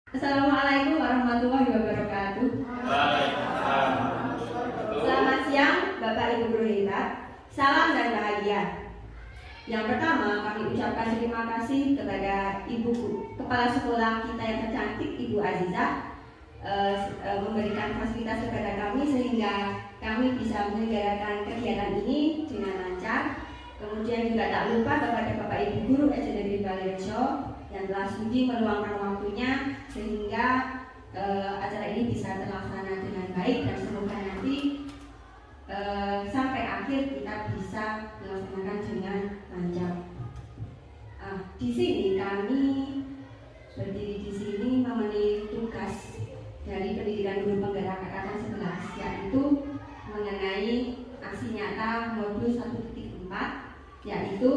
Assalamualaikum warahmatullahi wabarakatuh. Selamat siang Bapak Ibu guru hebat. Salam dan bahagia. Yang pertama kami ucapkan terima kasih kepada Ibu Kepala Sekolah kita yang tercantik Ibu Azizah memberikan fasilitas kepada kami sehingga kami bisa menyelenggarakan kegiatan ini dengan lancar. Kemudian juga tak lupa kepada Bapak Ibu guru SD Negeri Balairejo yang telah sudi meluangkan waktunya sehingga acara ini bisa terlaksana dengan baik dan semoga nanti sampai akhir kita bisa melaksanakan dengan lancar. Di sini kami berdiri di sini memenuhi tugas dari pendidikan guru penggerak angkatan 11, yaitu mengenai aksi nyata modul 1.4, yaitu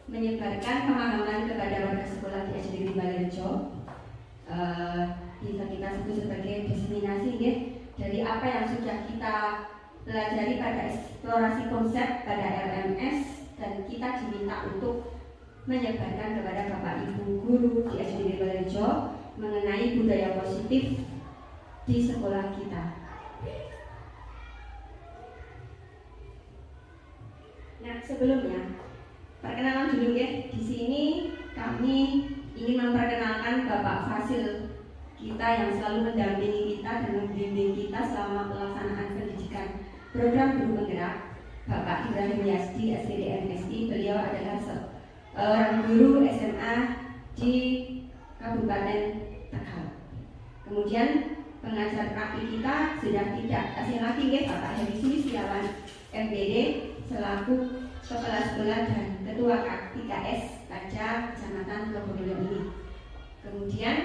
menyebarkan pemahaman kepada warga sekolah di SD Negeri Balairejo. Bisa kita sebut sebagai diseminasi ya, dari apa yang sudah kita pelajari pada eksplorasi konsep pada LMS, dan kita diminta untuk menyebarkan kepada Bapak Ibu guru di SD Negeri Balairejo mengenai budaya positif di sekolah kita. Nah, sebelumnya perkenalan dulu ya. Di sini kami ingin memperkenalkan Bapak Fasil kita yang selalu mendampingi kita dan membimbing kita selama pelaksanaan pendidikan program guru penggerak, Bapak Ibrahim Yasdi, SPD MSI. Beliau adalah seorang guru SMA di Kabupaten Tegal. Kemudian pengajar praktik kita sudah tidak asing lagi ya, Bapak Heri Sulistiawan MPD selaku Kepala Sekolah dan Ketua KIKS Kaca Kecamatan Probolinggo ini. Kemudian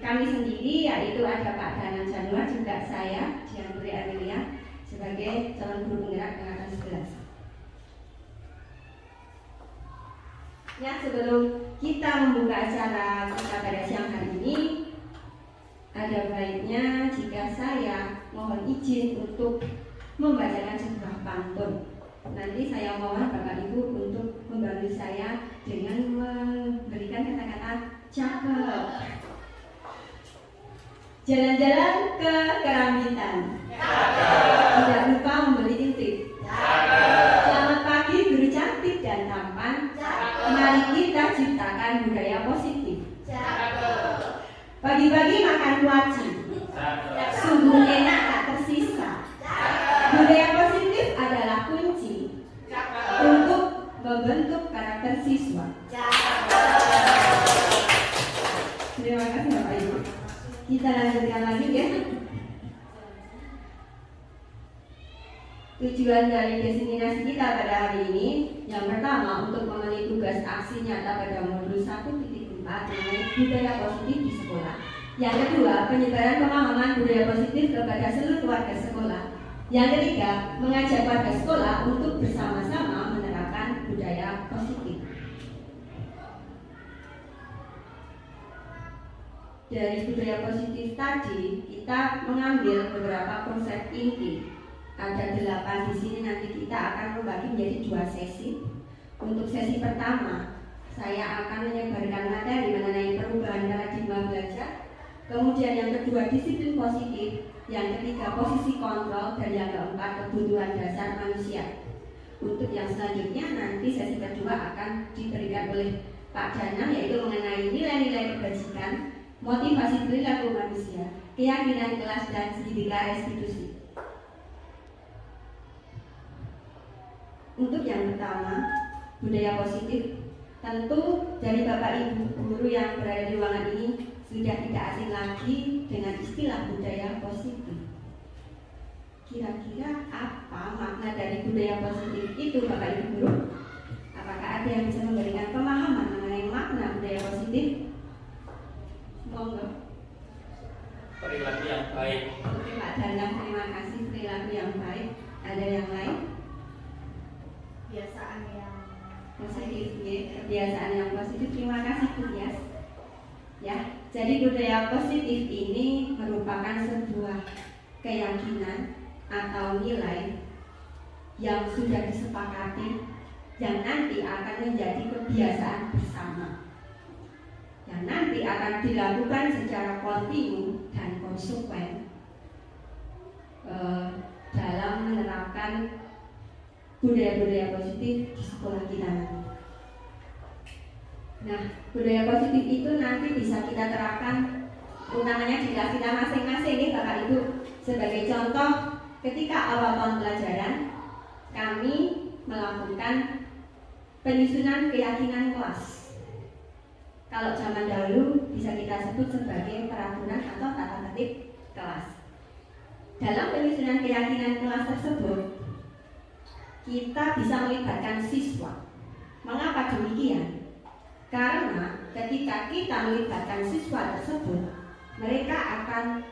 kami sendiri yaitu ada Pak Danan Januar, juga saya Dian Puri Amelia sebagai calon guru penggerak angkatan 11. Ya, sebelum kita membuka acara kita pada siang hari ini, ada baiknya jika saya mohon izin untuk membacakan sebuah pantun. Nanti saya mohon Bapak Ibu untuk membantu saya dengan memberikan kata-kata cakep. Jalan-jalan ke Kerambitan, tidak lupa membeli titip. Selamat pagi guru cantik dan tampan. Mari kita ciptakan budaya positif. Pagi-pagi makan kuaci, sungguh enak tak tersisa. Budaya positif adalah kunci untuk membentuk karakter siswa. Terima kasih Bapak Ibu. Kita lanjutkan lagi ya. Tujuan dari diseminasi kita pada hari ini, yang pertama untuk memenuhi tugas aksi nyata pada modul 1.4 mengenai budaya positif di sekolah. Yang kedua, penyebaran pemahaman budaya positif kepada seluruh warga sekolah. Yang ketiga, mengajak warga sekolah untuk bersama-sama menerapkan budaya positif. Dari budaya positif tadi, kita mengambil beberapa konsep inti. Ada 8 di sini, nanti kita akan membagi menjadi 2 sesi. Untuk sesi pertama, saya akan menyebarkan materi mengenai perubahan paradigma belajar. Kemudian yang kedua, disiplin positif. Yang ketiga, posisi kontrol. Dan yang keempat, kebutuhan dasar manusia. Untuk yang selanjutnya, nanti sesi kedua akan diberikan oleh Pak Danang, yaitu mengenai nilai-nilai kebajikan, motivasi perilaku manusia, keyakinan kelas, dan segitiga restitusi. Untuk yang pertama, budaya positif, tentu dari Bapak Ibu guru yang berada di ruangan ini sudah tidak asing lagi dengan istilah budaya positif. Kira-kira apa makna dari budaya positif itu Bapak Ibu guru? Apakah ada yang bisa memberikan pemahaman mengenai makna budaya positif? Monggo. Perilaku yang baik. Oke Pak Danang, terima kasih. Perilaku yang baik. Ada yang lain? Kebiasaan yang Positif, ya. Kebiasaan yang positif. Terima kasih Bu Yas. Ya, jadi budaya positif ini merupakan sebuah keyakinan atau nilai yang sudah disepakati yang nanti akan menjadi kebiasaan bersama. Yang yang nanti akan dilakukan secara kontinu dan konsekuen dalam menerapkan budaya-budaya positif di sekolah kita nanti. Nah, budaya positif itu nanti bisa kita terapkan utamanya di kelas kita masing-masing nih Bapak Ibu. Sebagai contoh, ketika awal tahun pelajaran kami melakukan penyusunan keyakinan kelas. Kalau zaman dahulu bisa kita sebut sebagai peraturan atau tata tertib kelas. Dalam penyusunan keyakinan kelas tersebut, kita bisa melibatkan siswa. Mengapa demikian? Karena ketika kita melibatkan siswa tersebut, mereka akan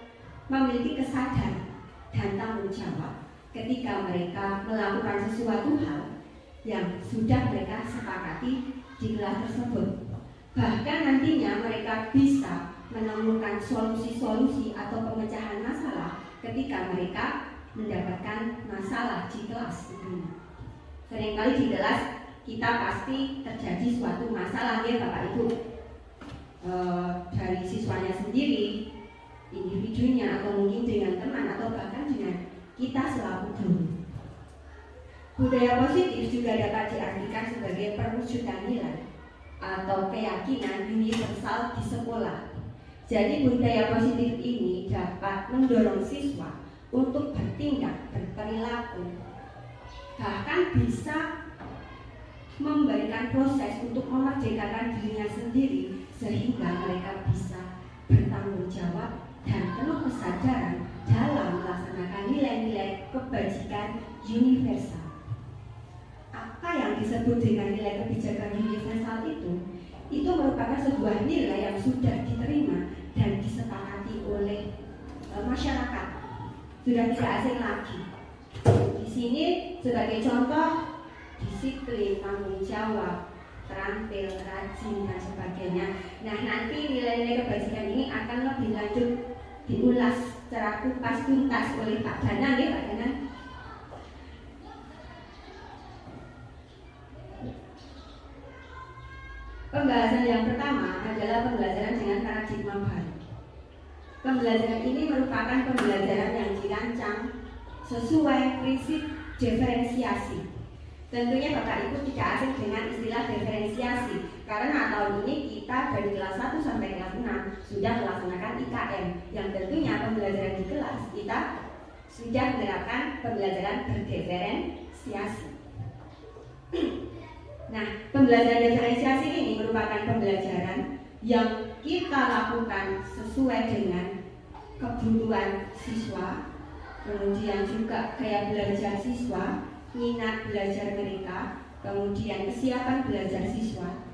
memiliki kesadaran dan tanggung jawab ketika mereka melakukan sesuatu hal yang sudah mereka sepakati di kelas tersebut. Bahkan nantinya mereka bisa menemukan solusi-solusi atau pemecahan masalah ketika mereka mendapatkan masalah di kelas itu. Seringkali di kelas kita pasti terjadi suatu masalah ya Bapak Ibu, dari siswanya sendiri, individunya, atau mungkin dengan teman atau bahkan dengan kita selaku guru. Budaya positif juga dapat diartikan sebagai perwujudan nilai atau keyakinan universal di sekolah. Jadi budaya positif ini dapat mendorong siswa untuk bertindak, berperilaku, bahkan bisa memberikan proses untuk memerdekakan dirinya sendiri sehingga mereka bisa bertanggung jawab dan penuh kesadaran dalam melaksanakan nilai-nilai kebajikan universal. Apa yang disebut dengan nilai kebijakan universal itu merupakan sebuah nilai yang sudah diterima dan disepakati oleh masyarakat, sudah tidak asing lagi. Di sini sebagai contoh, disiplin, tanggung jawab, terampil, rajin, dan sebagainya. Nah, nanti nilai-nilai kebajikan ini akan lebih lanjut diulas secara kupas tuntas oleh Pak Danang ya, Pak Danang. Pembahasan yang pertama adalah pembelajaran dengan paradigma baru. Pembelajaran ini merupakan pembelajaran yang dirancang sesuai prinsip diferensiasi. Tentunya Bapak Ibu tidak asing dengan istilah diferensiasi, karena tahun ini kita dari kelas 1 sampai kelas 6 sudah melaksanakan IKM, yang tentunya pembelajaran di kelas kita sudah menerapkan pembelajaran berdiferensiasi. Nah, pembelajaran diferensiasi ini merupakan pembelajaran yang kita lakukan sesuai dengan kebutuhan siswa, kemudian juga gaya belajar siswa, minat belajar mereka, kemudian kesiapan belajar siswa.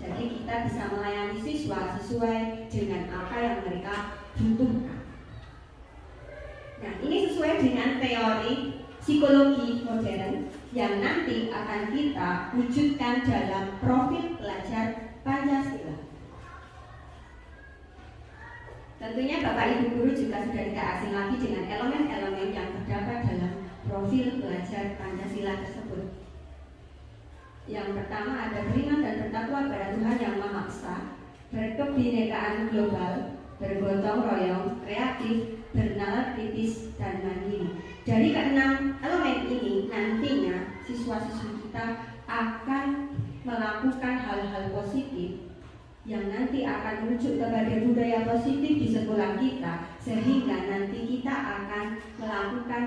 Jadi kita bisa melayani siswa sesuai dengan apa yang mereka butuhkan. Nah, ini sesuai dengan teori psikologi modern yang nanti akan kita wujudkan dalam profil pelajar Pancasila. Tentunya Bapak Ibu guru juga sudah tidak asing lagi dengan elemen-elemen yang terdapat dalam profil pelajar Pancasila tersebut. Yang pertama ada beriman dan bertakwa pada Tuhan Yang Maha Esa, berkebinekaan global, bergotong royong, kreatif, bernalar kritis, dan mandiri. Dari keenam elemen ini nantinya siswa-siswi kita akan melakukan hal-hal positif yang nanti akan merujuk kepada budaya positif di sekolah kita, sehingga nanti kita akan melakukan,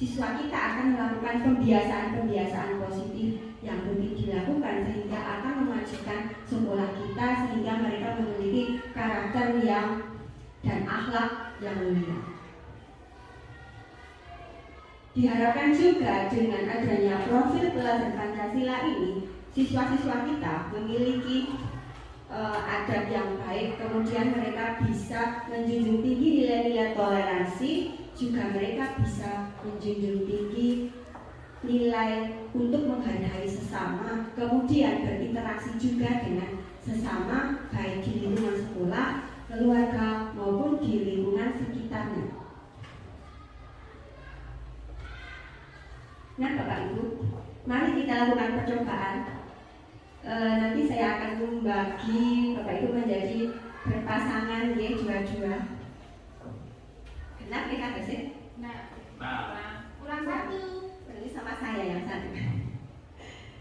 siswa kita akan melakukan pembiasaan-pembiasaan positif yang rutin dilakukan sehingga akan memajukan sekolah kita, sehingga mereka memiliki karakter yang dan akhlak yang mulia. Diharapkan juga dengan adanya profil pelajar Pancasila ini, siswa-siswa kita memiliki adab yang baik, kemudian mereka bisa menjunjung tinggi nilai-nilai toleransi, juga mereka bisa menjunjung tinggi nilai untuk menghargai sesama, kemudian berinteraksi juga dengan sesama baik di lingkungan sekolah, keluarga maupun di lingkungan sekitarnya. Nah Bapak Ibu, mari kita lakukan percobaan nanti saya akan membagi Bapak Ibu menjadi berpasangan ya, dua-dua. Kenapa ya Kak sih? Nah, kurang satu. Berarti sama saya yang satu.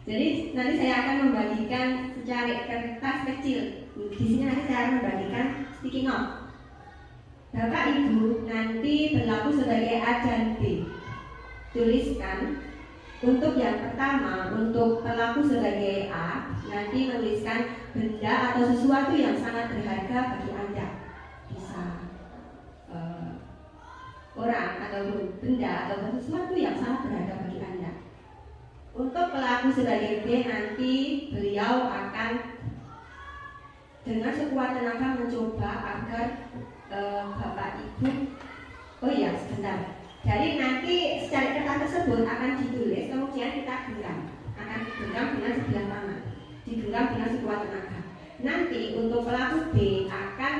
Jadi nanti saya akan membagikan secara kertas kecil. Di sini nanti saya akan membagikan sticky note. Bapak Ibu nanti berlaku sebagai A dan B. Tuliskan untuk yang pertama, untuk berlaku sebagai A, nanti menuliskan benda atau sesuatu yang sangat berharga bagi Anda. Bisa orang atau benda atau sesuatu yang sangat berharga bagi Anda. Untuk pelaku sebagai B, nanti beliau akan dengan sekuat tenaga mencoba agar Bapak Ibu, oh iya sebentar. Jadi nanti secara kertas tersebut akan ditulis, kemudian kita genggam, akan digenggam dengan sebelah tangan, digenggam dengan sekuat tenaga. Nanti untuk pelaku B akan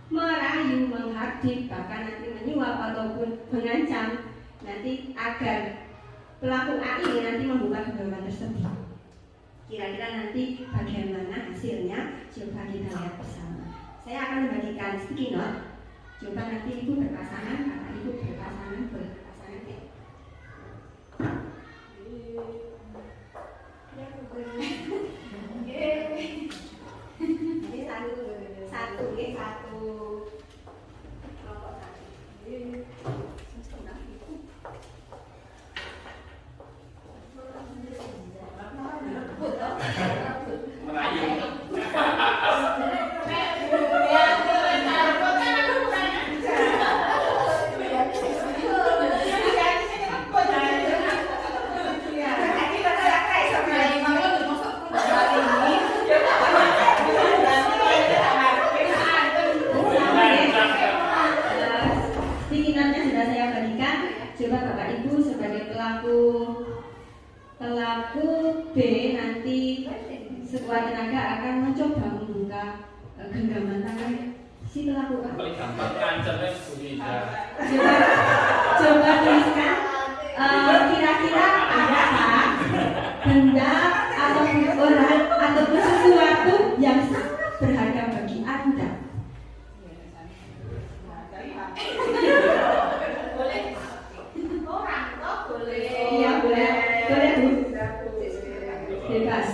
merayu, menghardik, bahkan nanti menyuap ataupun mengancam nanti agar pelaku A ini nanti membuka genggaman tersebut. Kira-kira nanti bagaimana hasilnya? Coba kita lihat bersama. Saya akan membagikan sticky note. Coba nanti ibu berpasangan, kakak ibu berpasangan, berpasangan ya. Ini satu, satu. Kelompok satu. merayu. Stikinannya sudah saya bagikan. Coba Bapak Ibu sebagai pelaku B nanti sekuat tenaga akan mencoba membuka genggaman tangan si pelaku A. Paling gampang kancernya bunyi. Coba tuliskan kira-kira apa benda atau orang ataupun sesuatu yang sangat berharga bagi Anda. Iya boleh, boleh Bu. Bebas.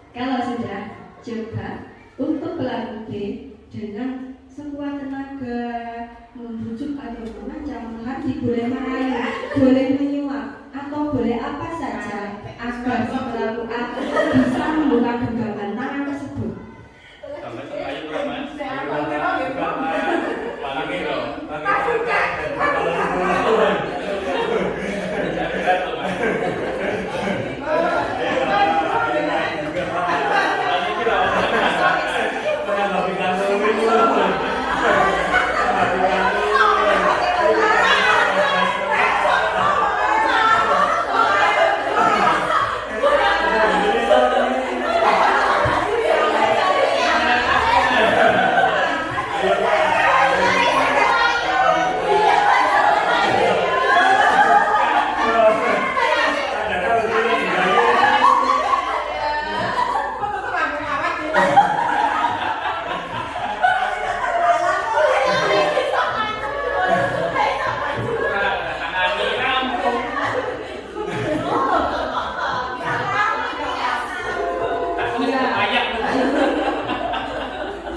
Kalau sudah, coba untuk pelaku B dengan sekuat tenaga membujuk atau mengancam, menghardik, boleh merayu, boleh menyuap, atau boleh apa saja agar si pelaku A bisa membuka genggaman tangan tersebut. Sampai merayu berapa? Lagi loh.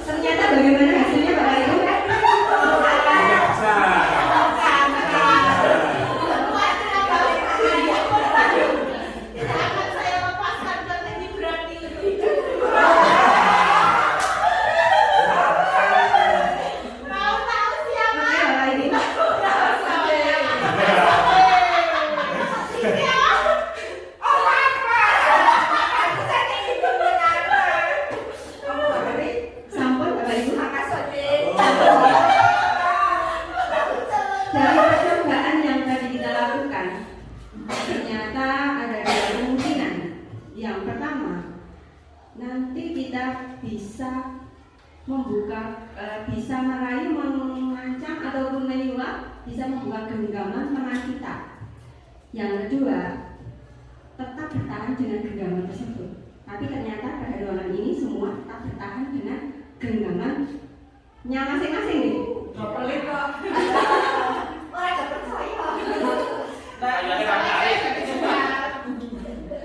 Ternyata bagaimana hasilnya Bapak Ibu? Sampun Bapak Ibu. Dari percobaan yang tadi kita lakukan, ternyata ada dua kemungkinan. Yang pertama, nanti kita bisa bisa merayu, mengancam ataupun menyuap, bisa membuat genggaman menahan kita. Yang kedua, tetap bertahan dengan genggaman tersebut. Tapi ternyata pada ruangan ini semua tetap bertahan dengan genggamannya masing-masing nih. Pelit kok. Orang gak percaya.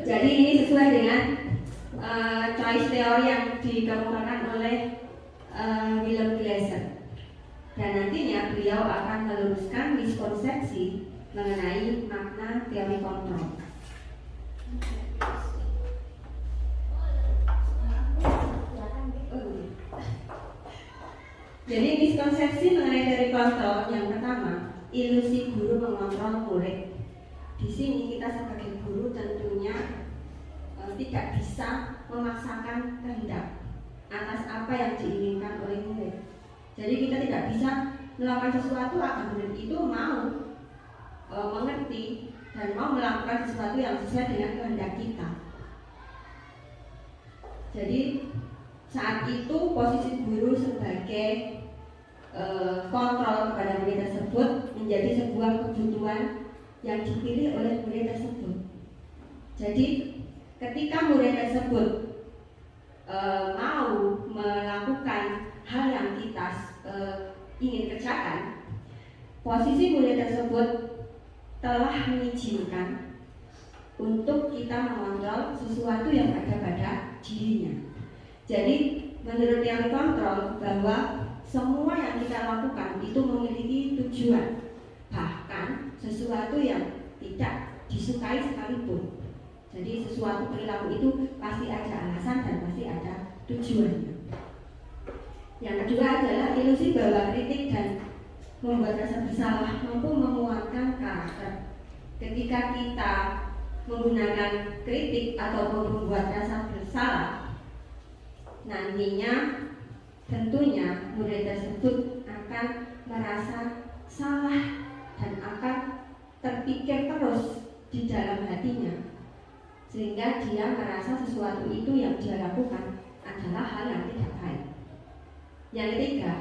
Jadi ini sesuai dengan choice theory yang dikemukakan oleh William Glasser. Dan nantinya beliau akan meluruskan miskonsepsi mengenai makna teori kontrol. Jadi miskonsepsi mengenai teori kontrol yang pertama, ilusi guru mengontrol murid. Di sini kita sebagai guru tentunya tidak bisa memaksakan kehendak atas apa yang diinginkan oleh murid. Jadi kita tidak bisa melakukan sesuatu agar murid itu mau mengerti dan mau melakukan sesuatu yang sesuai dengan kehendak kita. Jadi saat itu posisi guru sebagai kontrol kepada murid tersebut menjadi sebuah kebutuhan yang dipilih oleh murid tersebut. Jadi ketika murid tersebut mau melakukan hal yang kita ingin kerjakan, posisi murid tersebut telah mengizinkan untuk kita mengontrol sesuatu yang ada pada dirinya. Jadi menurut teori kontrol bahwa semua yang kita lakukan itu memiliki tujuan, bahkan sesuatu yang tidak disukai sekalipun. Jadi sesuatu perilaku itu pasti ada alasan dan pasti ada tujuannya. Yang kedua adalah ilusi bahwa kritik dan membuat rasa bersalah mampu menguatkan karakter. Ketika kita menggunakan kritik atau membuat rasa bersalah, nantinya tentunya murid tersebut akan merasa salah dan akan terpikir terus di dalam hatinya, sehingga dia merasa sesuatu itu yang dia lakukan adalah hal yang tidak baik. Yang ketiga,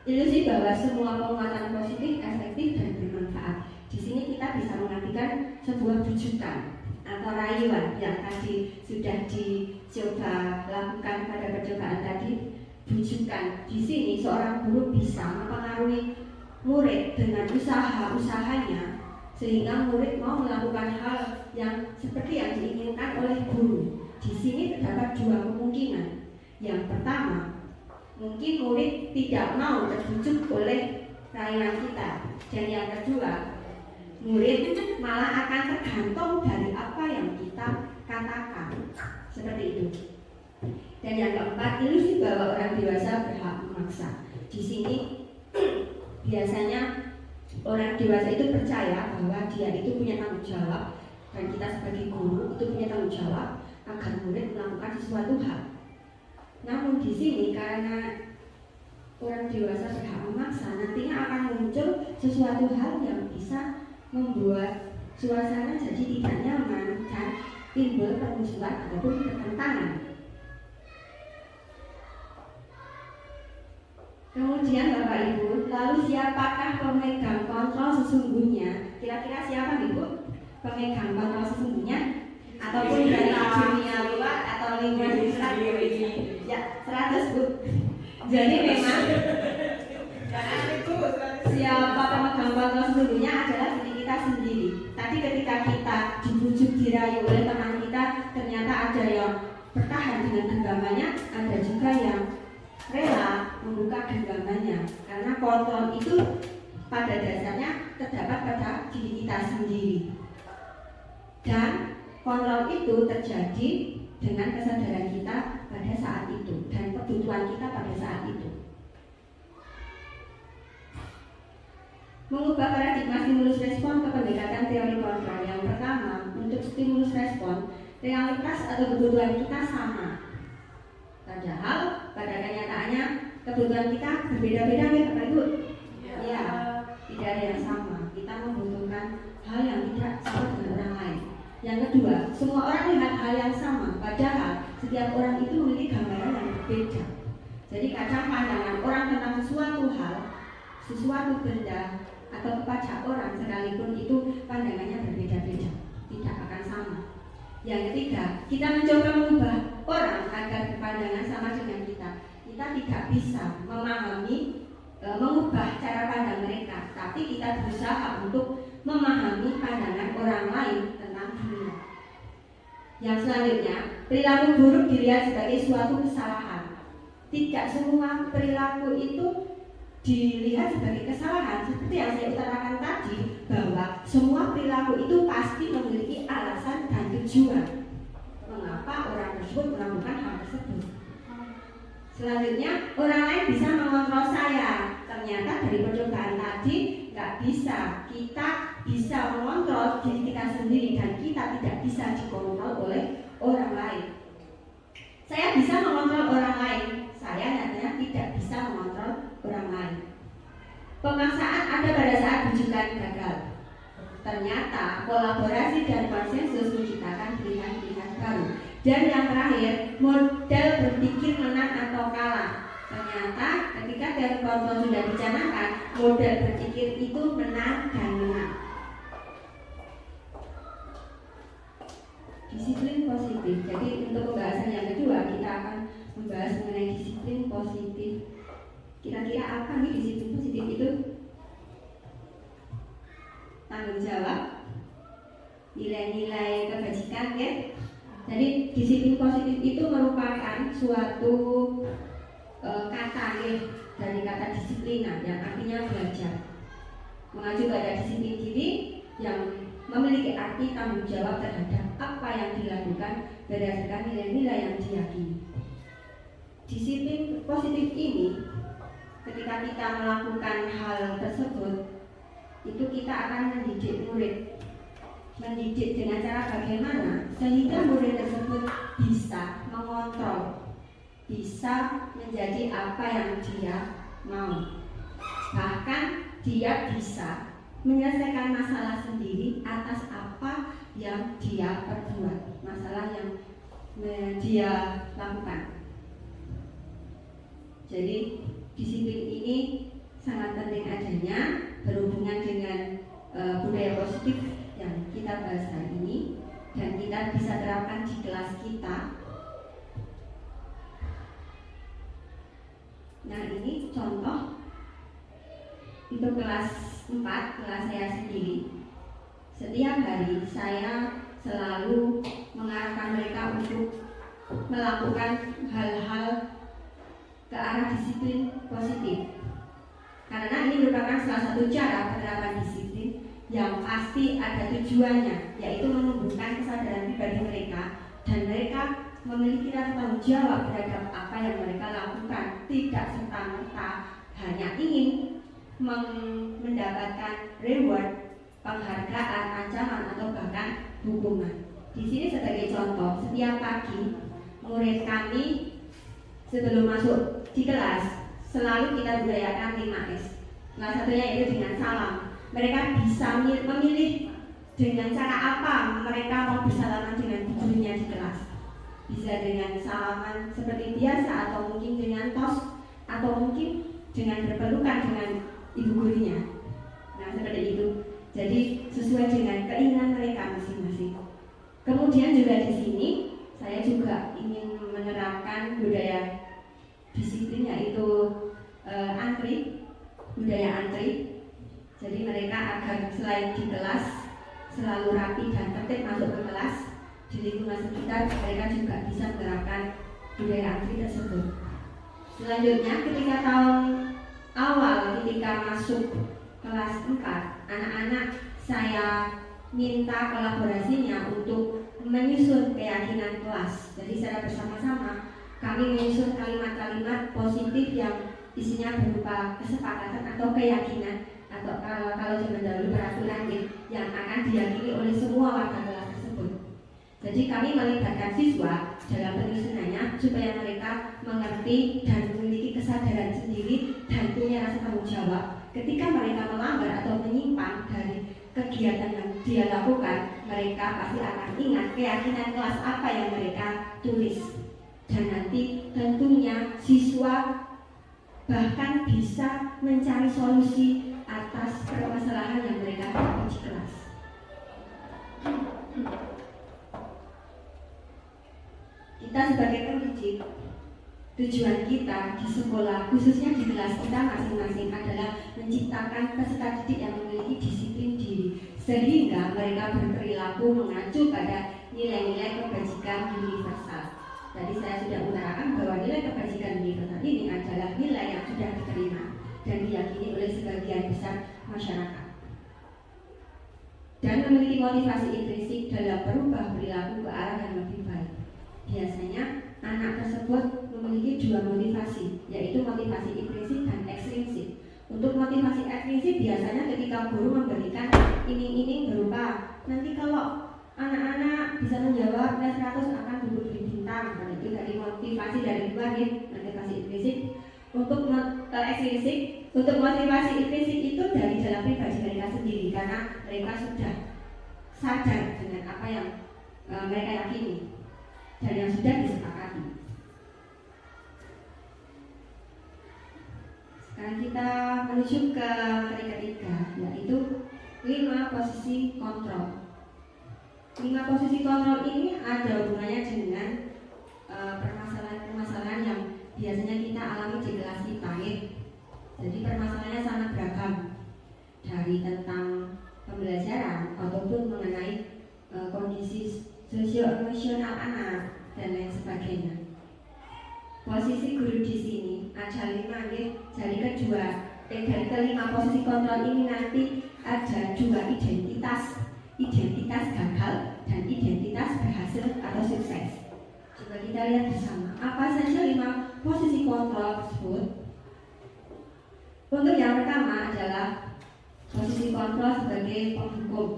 ilusi bahwa semua penguatan positif, efektif dan bermanfaat. Di sini kita bisa mengartikan sebuah bujukan atau rayuan yang tadi sudah dicoba lakukan pada percobaan tadi. Bujukan di sini seorang guru bisa mempengaruhi murid dengan usaha-usahanya sehingga murid mau melakukan hal yang seperti yang diinginkan oleh guru. Di sini terdapat dua kemungkinan. Yang pertama, mungkin murid tidak mau terbujuk oleh rayuan kita, dan yang kedua, murid malah akan tergantung dari apa yang kita katakan. Seperti itu. Dan yang keempat, ilusi bahwa orang dewasa berhak memaksa. Di sini biasanya orang dewasa itu percaya bahwa dia itu punya tanggung jawab, dan kita sebagai guru itu punya tanggung jawab agar murid melakukan sesuatu hal. Namun di sini karena orang dewasa berhak memaksa, nantinya akan muncul sesuatu hal yang bisa membuat suasana jadi tidak nyaman dan timbul permusuhan ataupun pertentangan. Kemudian Bapak Ibu, lalu siapakah pemegang kontrol sesungguhnya? Kira-kira siapa Ibu pemegang kontrol sesungguhnya? Ataupun dari dunia luar atau lingkungan sendiri? Ya, 100 Bu. Jadi memang siapa pemegang kontrol sesungguhnya adalah diri kita sendiri. Tadi ketika kita dibujuk dirayu oleh teman kita, ternyata ada yang bertahan dengan genggamannya, ada juga yang rela membuka genggamannya, karena kontrol itu pada dasarnya terdapat pada diri kita sendiri, dan kontrol itu terjadi dengan kesadaran kita pada saat itu dan kebutuhan kita pada saat itu. Mengubah paradigma stimulus respon ke pendekatan teori kontrol. Yang pertama, untuk stimulus respon, realitas atau kebutuhan kita sama. Padahal pada kenyataannya kebutuhan kita berbeda-beda ya Bapak Ibu. Ya, tidak ada yang sama. Kita membutuhkan hal yang tidak sama dengan orang lain. Yang kedua, semua orang melihat hal yang sama, padahal setiap orang itu memiliki gambaran yang berbeda. Jadi kadang pandangan orang tentang sesuatu hal, sesuatu benda atau kepada orang sekalipun itu pandangannya berbeda-beda, tidak akan sama. Yang ketiga, kita mencoba mengubah orang agar berpandangan sama dengan kita. Kita tidak bisa memahami, mengubah cara pandang mereka, tapi kita berusaha untuk memahami pandangan orang lain tentang dunia. Yang selanjutnya, perilaku buruk dilihat sebagai suatu kesalahan. Tidak semua perilaku itu dilihat sebagai kesalahan. Seperti yang saya utarakan tadi, bahwa semua perilaku itu pasti memiliki alasan dan tujuan mengapa orang tersebut melakukan hal tersebut. Selanjutnya, orang lain bisa mengontrol saya. Ternyata dari percobaan tadi nggak bisa. Kita bisa mengontrol diri kita sendiri dan kita tidak bisa dikontrol oleh orang lain. Saya bisa mengontrol orang lain, saya nantinya tidak bisa mengontrol orang lain. Pemaksaan ada pada saat rujukan gagal. Ternyata kolaborasi dan konsensus menciptakan pilihan-pilihan baru. Dan yang terakhir, model berpikir menang atau kalah. Ternyata ketika teori kontrol sudah dicanangkan, model berpikir itu menang dan menang. Disiplin positif. Jadi untuk pembahasan yang kedua kita akan membahas mengenai disiplin positif. Kira-kira apa nih disiplin positif itu? Tanggung jawab, nilai-nilai kebajikan, ya. Jadi disiplin positif itu merupakan suatu kata ya, dari kata disiplina yang artinya belajar. Mengacu pada disiplin diri yang memiliki arti tanggung jawab terhadap apa yang dilakukan berdasarkan nilai-nilai yang diyakini. Disiplin positif ini, ketika kita melakukan hal tersebut, itu kita akan mendidik murid. Mendidik dengan cara bagaimana sehingga murid tersebut bisa mengontrol, bisa menjadi apa yang dia mau. Bahkan dia bisa menyelesaikan masalah sendiri atas apa yang dia perbuat, masalah yang dia lakukan. Jadi disiplin ini sangat penting adanya, berhubungan dengan budaya positif yang kita bahas hari ini, dan kita bisa terapkan di kelas kita. Nah, ini contoh untuk kelas 4, kelas saya sendiri. Setiap hari saya selalu mengarahkan mereka untuk melakukan hal-hal ke arah disiplin positif. Karena ini merupakan salah satu cara penerapan disiplin yang pasti ada tujuannya, yaitu menumbuhkan kesadaran pribadi mereka, dan mereka memiliki rasa tanggung jawab terhadap apa yang mereka lakukan, tidak serta-merta hanya ingin mendapatkan reward, penghargaan, ancaman atau bahkan hukuman. Di sini sebagai contoh, setiap pagi murid kami sebelum masuk di kelas selalu kita budayakan 5S. Salah satunya yaitu dengan salam. Mereka bisa memilih dengan cara apa mereka mau bersalaman dengan gurunya di kelas. Bisa dengan salaman seperti biasa, atau mungkin dengan tos, atau mungkin dengan berpelukan dengan ibu gurunya. Nah, seperti itu. Jadi sesuai dengan keinginan mereka masing-masing. Kemudian juga di sini saya juga ingin menerapkan budaya disiplin, yaitu antri, budaya antri. Jadi mereka agar selain di kelas selalu rapi dan tertib masuk ke kelas, di lingkungan sekitar mereka juga bisa menerapkan budaya antri tersebut. Selanjutnya, ketika tahun awal ketika masuk kelas 4, anak-anak saya minta kolaborasinya untuk menyusun keyakinan kelas. Jadi secara bersama-sama kami menyusun kalimat-kalimat positif yang isinya berupa kesepakatan atau keyakinan, atau kalau zaman dahulu peraturan yang akan diyakini oleh semua warga kelas tersebut. Jadi kami melibatkan siswa dalam penyusunannya supaya mereka mengerti dan memiliki kesadaran sendiri dan punya rasa tanggung jawab. Ketika mereka melanggar atau menyimpang dari kegiatan yang dia lakukan, mereka pasti akan ingat keyakinan kelas apa yang mereka tulis. dan nanti tentunya siswa bahkan bisa mencari solusi atas permasalahan yang mereka hadapi di kelas. Kita sebagai pendidik, tujuan kita di sekolah, khususnya di kelas kita masing-masing adalah menciptakan peserta didik yang memiliki disiplin diri, sehingga mereka berperilaku mengacu pada nilai-nilai kebajikan universal. Tadi saya sudah mengatakan bahwa nilai kebajikan universal ini adalah nilai yang sudah diterima dan diyakini oleh sebagian besar masyarakat, dan memiliki motivasi intrinsik dalam berubah perilaku ke arah yang lebih baik. Biasanya anak tersebut memiliki dua motivasi, yaitu motivasi intrinsik dan ekstrinsik. Untuk motivasi ekstrinsik biasanya ketika guru memberikan iming-iming berupa nanti kalau anak-anak bisa menjawab nilai 100 akan diberi bintang. Nah, itu dari motivasi dari luar ya, motivasi intrinsik. Untuk ekstrinsik, untuk motivasi intrinsik itu dari dalam pribadi mereka sendiri, karena mereka sudah sadar dengan apa yang mereka yakini dan yang sudah disepakati. Sekarang kita menuju ke materi ketiga, yaitu 5 posisi kontrol. 5 posisi kontrol ini ada hubungannya dengan permasalahan-permasalahan yang biasanya kita alami di kelas kita ya. Jadi permasalahannya sangat beragam, dari tentang pembelajaran ataupun mengenai kondisi sosio-emosional anak dan lain sebagainya. Posisi guru di sini ada 5 nih. Dari dari kelima posisi kontrol ini nanti ada 2 identitas gagal dan identitas berhasil atau sukses. Coba kita lihat bersama apa saja 5 posisi kontrol tersebut. Untuk yang pertama adalah posisi kontrol sebagai penghukum.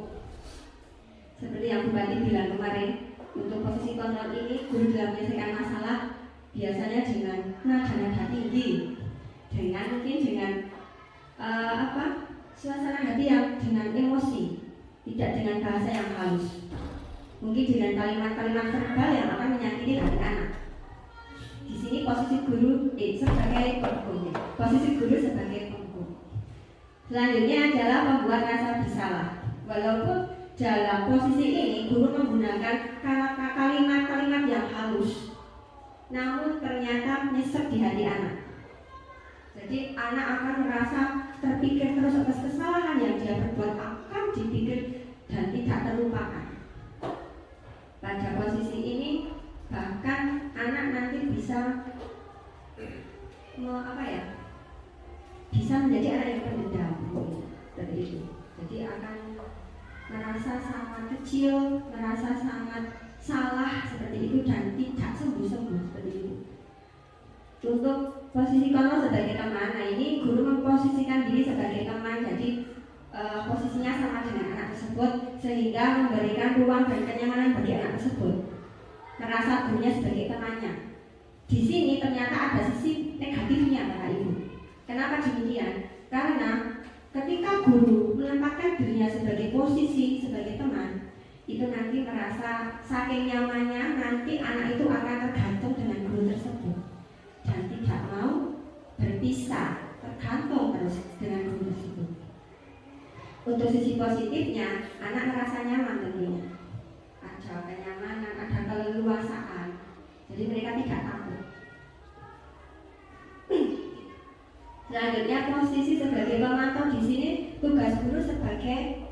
Seperti yang Bu Bati bilang kemarin, untuk posisi kontrol ini guru dalam menyelesaikan masalah biasanya dengan nada tinggi, dengan suasana hati yang dengan emosi, tidak dengan bahasa yang halus, mungkin dengan kalimat-kalimat verbal yang akan menyakiti hati anak. Di sini posisi guru sebagai penghukum. Posisi guru sebagai penghukum. Selanjutnya adalah membuat rasa bersalah. Walaupun dalam posisi ini guru menggunakan kalimat-kalimat yang halus, namun ternyata nyesek di hati anak. Jadi anak akan merasa terpikir terus atas kesalahan yang dia perbuat, akan dipikir dan tidak terlupakan. Pada posisi ini bahkan anak nanti bisa bisa menjadi anak yang pendendam seperti itu. Jadi akan merasa sangat kecil, merasa sangat salah seperti itu dan tidak sembuh-sembuh seperti itu. Untuk posisi kontrol sebagai teman, nah ini guru memposisikan diri sebagai teman, jadi posisinya sama dengan anak tersebut sehingga memberikan ruang dan kenyamanan bagi anak tersebut, merasa gurunya sebagai temannya. Di sini ternyata ada sisi negatifnya Bapak Ibu. Kenapa demikian? Karena ketika guru menempatkan dirinya sebagai posisi sebagai teman, itu nanti merasa saking nyamannya nanti anak itu akan tergantung dengan guru tersebut dan tidak mau berpisah, tergantung terus dengan guru tersebut. Untuk sisi positifnya, anak merasa nyaman tentunya, ada kenyamanan, ada keleluasaan, jadi mereka tidak takut. Selanjutnya posisi sebagai pemantau. Di sini tugas guru sebagai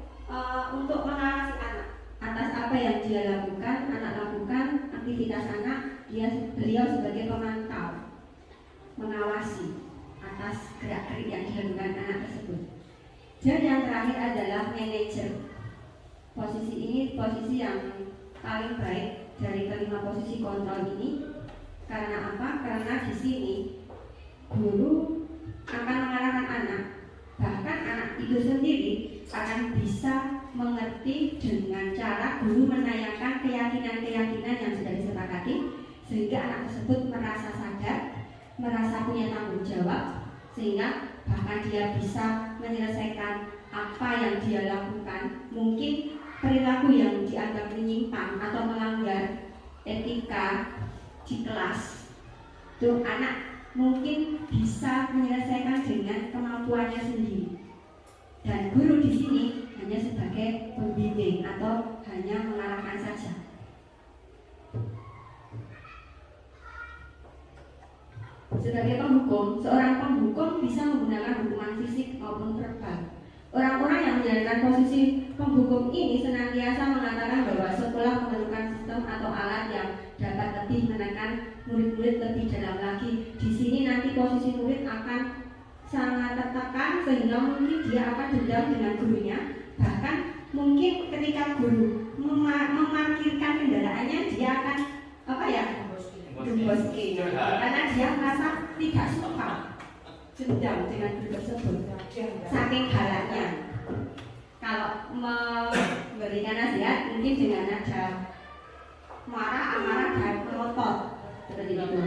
untuk mengawasi anak atas apa yang dia lakukan, anak lakukan aktivitas anak, beliau sebagai pemantau, mengawasi atas gerak-gerik yang dilakukan anak tersebut. Dan yang terakhir adalah manajer. Posisi ini posisi yang paling baik dari kelima posisi kontrol ini. Karena apa? Karena di sini guru akan mengarahkan anak, bahkan anak itu sendiri akan bisa mengerti dengan cara guru menanyakan keyakinan-keyakinan yang sudah disepakati, sehingga anak tersebut merasa sadar, merasa punya tanggung jawab, sehingga bahkan dia bisa menyelesaikan apa yang dia lakukan. Mungkin perilaku yang dianggap menyimpang atau melanggar etika di kelas tuh anak mungkin bisa menyelesaikan dengan kemampuannya sendiri, dan guru di sini hanya sebagai pembimbing atau hanya mengarahkan saja. Sebagai penghukum, seorang penghukum bisa menggunakan hukuman fisik maupun verbal. Orang-orang yang menjalankan posisi penghukum ini senantiasa mengatakan bahwa sekolah memerlukan sistem atau alat yang dapat lebih menekan murid-murid lebih dalam lagi. Di sini nanti posisi murid akan sangat tertekan sehingga mungkin dia akan dendam dengan gurunya. Bahkan mungkin ketika guru memarkirkan kendaraannya, dia akan gemboski, karena dia merasa tidak suka, dendam dengan guru tersebut saking galaknya. Kalau memberikan nasihat mungkin dengan nada marah, amarah, dan melotot seperti itu.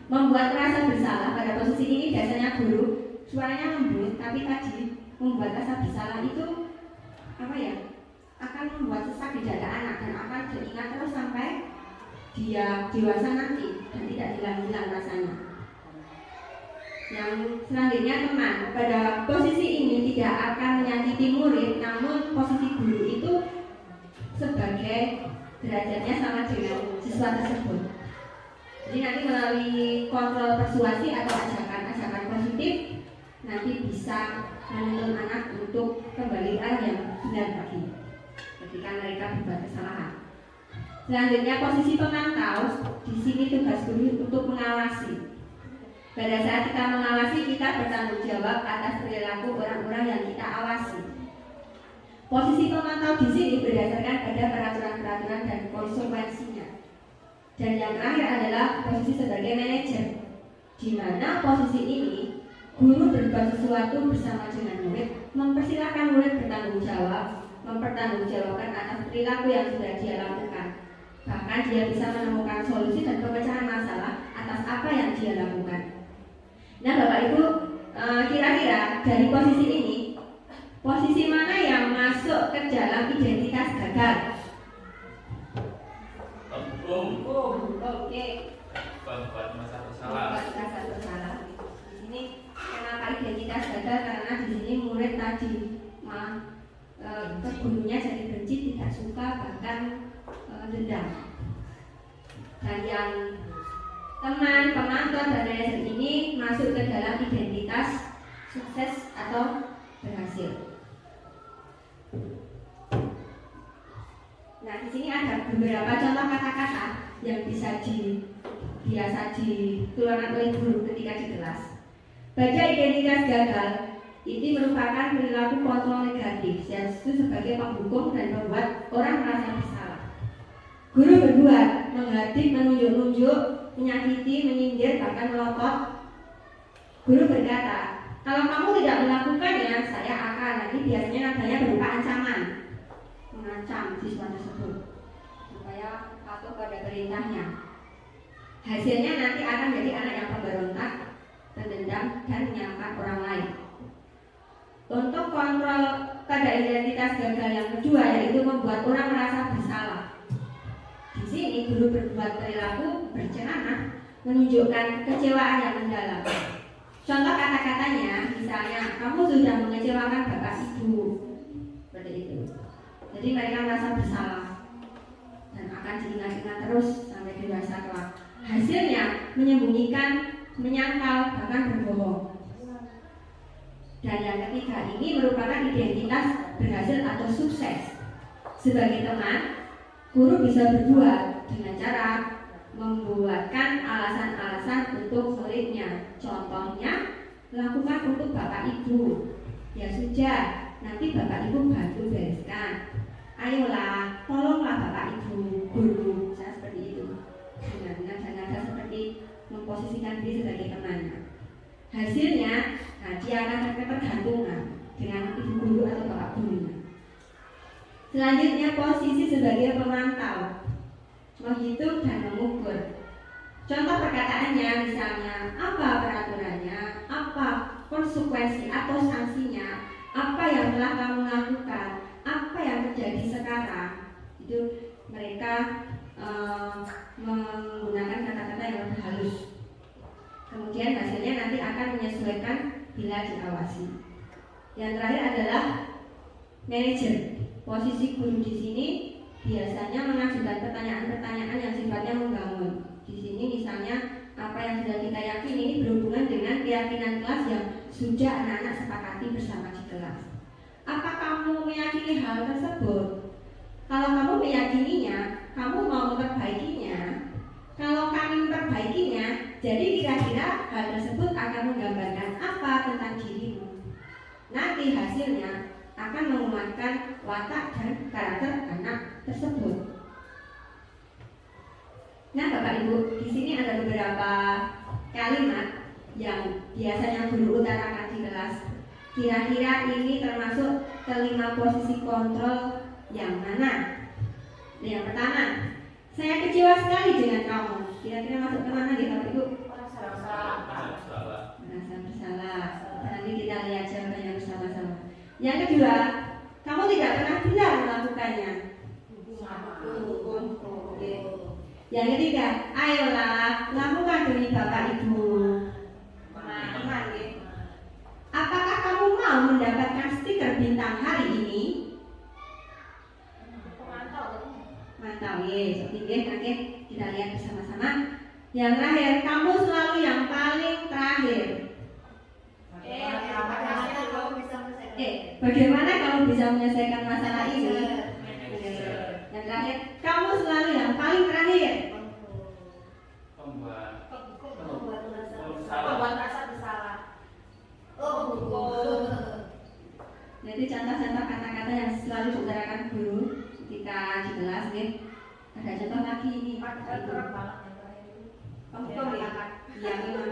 Membuat merasa bersalah, pada posisi ini biasanya guru suaranya lembut, tapi tadi membuat rasa bersalah itu akan membuat sesak di dada anak dan akan diingat terus sampai dia dewasa nanti dan tidak hilang-hilang rasanya. Yang selanjutnya teman, pada posisi ini tidak akan menyakiti murid, namun posisi guru itu sebagai derajatnya sama dengan siswa tersebut. Jadi nanti melalui kontrol persuasi atau ajakan-ajakan positif nanti bisa menuntun anak untuk kembali arah yang benar lagi ketika mereka berbuat kesalahan. Selanjutnya posisi pemantau, di sini tugas guru untuk mengawasi. Pada saat kita mengawasi, kita bertanggung jawab atas perilaku orang-orang yang kita awasi. Posisi pemantau di sini berdasarkan pada peraturan-peraturan dan konsekuensinya. Dan yang terakhir adalah posisi sebagai manajer, di mana posisi ini guru berbuat sesuatu bersama dengan murid, mempersilahkan murid bertanggung jawab, mempertanggungjawabkan atas perilaku yang sudah dia lakukan. Bahkan dia bisa menemukan solusi dan pemecahan masalah atas apa yang dia lakukan. Nah Bapak Ibu, kira-kira dari posisi ini, posisi mana yang masuk ke dalam identitas gagal? Oke. Membuat masa bersalah. Membuat rasa bersalah. Di sini kenapa identitas gagal? Karena di sini murid tadi malah ke gurunya jadi benci, tidak suka, bahkan dendam. Dan yang teman, pemantau, dan manajer ini masuk ke dalam identitas sukses atau berhasil. Nah, di sini ada beberapa contoh kata-kata yang biasa dikeluarkan oleh guru ketika di kelas. Baca identitas gagal ini merupakan perilaku kontrol negatif yang itu sebagai penghukum dan membuat orang merasa bersalah. Guru berbuat, menghadik, menunjuk-nunjuk, menyakiti, menyindir, bahkan melotot. Guru berkata, kalau kamu tidak melakukannya, saya akan. Nanti biasanya nadanya berupa ancaman, mengancam siswa tersebut supaya patuh pada perintahnya. Hasilnya nanti akan jadi anak yang pemberontak, pendendam, dan menyalahkan orang lain. Untuk kontrol pada identitas gagal yang kedua, yaitu membuat orang merasa bersalah. Di sini guru berbuat perilaku bercerana, menunjukkan kekecewaan yang mendalam. Contoh kata-katanya, misalnya, kamu sudah mengecewakan bapak ibu, seperti itu. Jadi mereka merasa bersalah dan akan diingat-ingat terus sampai dewasa kelak. Hasilnya menyembunyikan, menyangkal, bahkan berbohong. Dan yang ketiga ini merupakan identitas berhasil atau sukses. Sebagai teman, guru bisa berbuat dengan cara membuatkan alasan-alasan untuk muridnya. Contohnya, lakukan untuk bapak ibu. Ya sudah, nanti bapak ibu bantu bereskan. Ayolah, tolonglah bapak ibu, guru. Saya seperti itu. Dengan nada-nada seperti memposisikan diri sebagai temannya. Hasilnya, dia akan ketergantungan dengan ibu guru atau bapak gurunya. Selanjutnya posisi sebagai pemantau, menghitung dan mengukur. Contoh perkataannya misalnya, apa peraturannya, apa konsekuensi atau sanksinya, apa yang telah kamu lakukan, apa yang terjadi sekarang. Itu mereka menggunakan kata-kata yang lebih halus. Kemudian hasilnya nanti akan menyesuaikan bila diawasi. Yang terakhir adalah manajer. Posisi guru di sini biasanya mengajukan pertanyaan-pertanyaan yang sifatnya membangun. Di sini misalnya apa yang sudah kita yakini ini berhubungan dengan keyakinan kelas yang sudah anak-anak sepakati bersama di kelas. Apa kamu meyakini hal tersebut? Kalau kamu meyakininya, kamu mau memperbaikinya. Kalau kami memperbaikinya, jadi kira-kira hal tersebut akan menggambarkan apa tentang dirimu. Nanti hasilnya akan menguatkan watak dan karakter anak tersebut. Nah, Bapak Ibu, di sini ada beberapa kalimat yang biasanya guru utarakan di kelas. Kira-kira ini termasuk kelima posisi kontrol yang mana? Yang pertama, saya kecewa sekali dengan kamu. Kira-kira masuk ke mana nih Bapak Ibu? Merasa bersalah. Merasa bersalah. Nanti kita lihat jawabannya bersama-sama. Yang kedua, kamu tidak pernah benar melakukannya. Yang ketiga, ayolah lakukan demi Bapak Ibu. Apakah kamu mau mendapatkan stiker bintang hari ini? Mantap, yes. Oke, nanti kita lihat bersama-sama. Yang terakhir, kamu selalu yang paling terakhir. Bagaimana kamu bisa menyelesaikan masalah ini? Yang terakhir, kamu selalu yang paling terakhir. Pembuat rasa bersalah. Jadi contoh-contoh kata-kata yang selalu diutarakan guru ketika di kelas, nih. Ada contoh lagi ini. Iya, memang.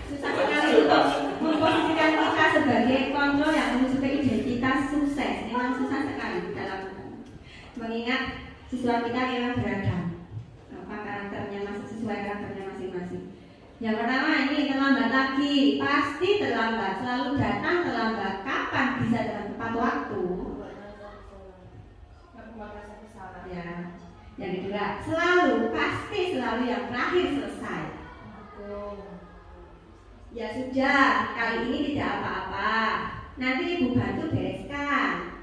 Susah sekali untuk memposisikan kita sebagai kontrol yang menyusun identitas sukses. Memang susah sekali dalam mengingat siswa kita memang beragam. Apa karakternya sesuai karakternya masing-masing. Yang pertama ini terlambat lagi, pasti terlambat, selalu datang terlambat. Kapan bisa dalam tepat waktu? Ya. Yang kedua, selalu, pasti selalu yang terakhir selesai. Ya sudah, kali ini tidak apa-apa. Nanti ibu bantu bereskan.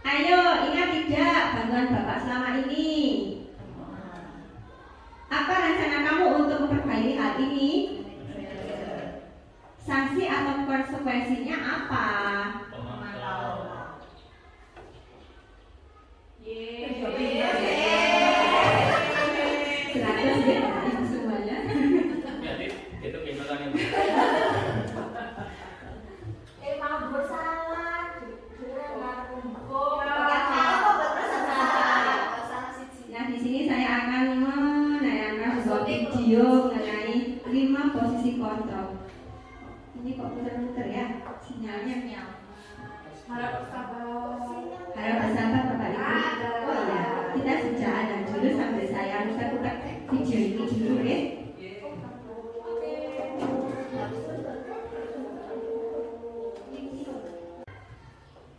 Ayo, ingat tidak bantuan bapak selama ini? Apa rencana kamu untuk memperbaiki hal ini? Sanksi atau konsekuensinya apa? Silakan ibu semuanya. Jadi itu gimana nih? Mau bersalah, Nah, di sini saya akan menayangkan sebuah video mengenai 5 posisi kontrol. Ini kok muter-muter ya sinyalnya. harap bersabar. Harap bersabar Bapak Ibu. Oh iya, kita sudah ada dulu sampai saya harus buka video ini dulu ya.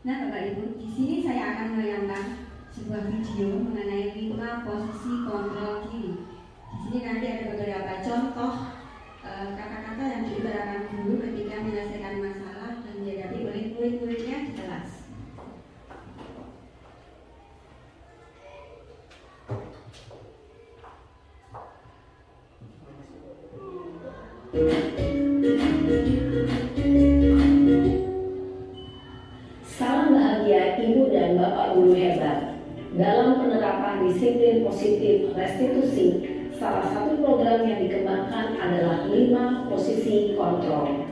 Nah Bapak Ibu, di sini saya akan menayangkan sebuah video mengenai 5 posisi kontrol diri. Di sini nanti ada beberapa contoh kata-kata yang diutarakan guru ketika menyelesaikan masalah dan dihadapi oleh murid-muridnya di kelas. Salam bahagia Ibu dan Bapak Guru hebat. Dalam penerapan disiplin positif restitusi, salah satu program yang dikembangkan adalah 5 posisi kontrol.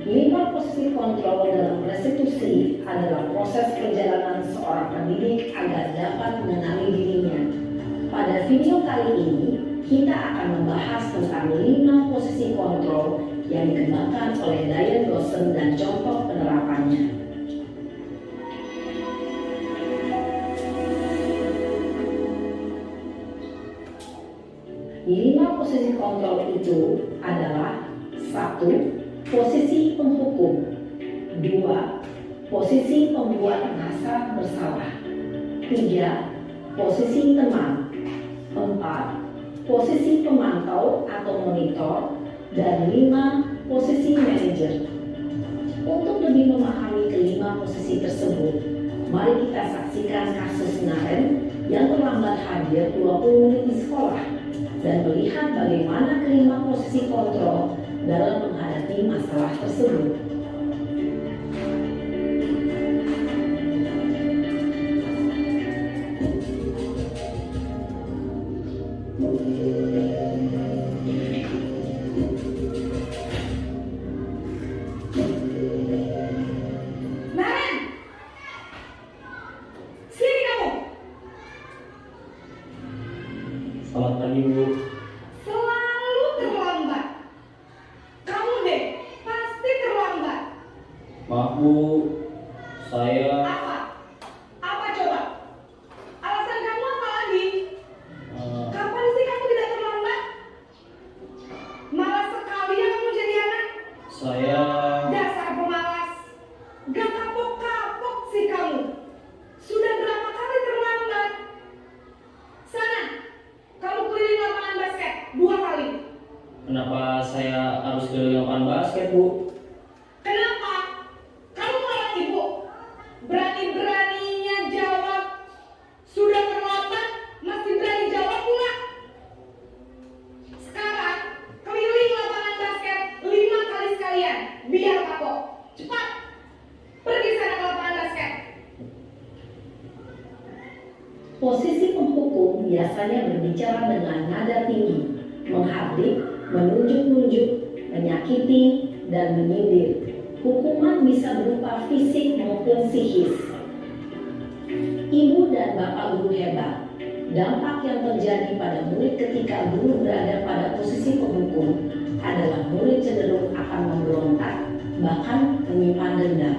5 posisi kontrol dalam restitusi adalah proses perjalanan seorang pendidik agar dapat mengenali dirinya. Pada video kali ini, kita akan membahas tentang 5 posisi kontrol yang dikembangkan oleh Diane Dawson dan contoh penerapannya. 5 posisi kontrol itu adalah 1. Posisi penghukum. 2. Posisi pembuat merasa bersalah. 3. Posisi teman. 4. Posisi pemantau atau monitor. Dan 5. Posisi manajer. Untuk lebih memahami kelima posisi tersebut, mari kita saksikan kasus Naren yang terlambat hadir 20 menit di sekolah dan melihat bagaimana kelima posisi kontrol dalam menghadapi masalah tersebut. Naren! Sini kamu! Selamat pagi Bu. Selalu terlambat. Kamu deh, pasti terlambat. Maaf Bu, saya Apa? Apa coba? Alasan kamu apa lagi? Kapan sih kamu tidak terlambat? Malas sekali ya kamu jadi anak. saya Dasar pemalas. Gak kapok-kapok sih kamu. Sudah berapa kali terlambat? Sana, kamu keliling lapangan basket 2 kali. kenapa saya harus ke lapangan basket Bu? Kenapa? Kamu malah ibu. Berani-beraninya jawab. Sudah terlambat, masih berani jawab pula. Sekarang, keliling lapangan basket 5 kali sekalian. Biar kapok. Cepat. Pergi sana ke lapangan basket. Posisi penghukum biasanya berbicara dengan nada tinggi, menghardik, menunjuk-nunjuk, menyakiti, dan menyindir. Hukuman bisa berupa fisik maupun psikis. Ibu dan bapak guru hebat. Dampak yang terjadi pada murid ketika guru berada pada posisi penghukum adalah murid cenderung akan memberontak, bahkan menyimpan dendam.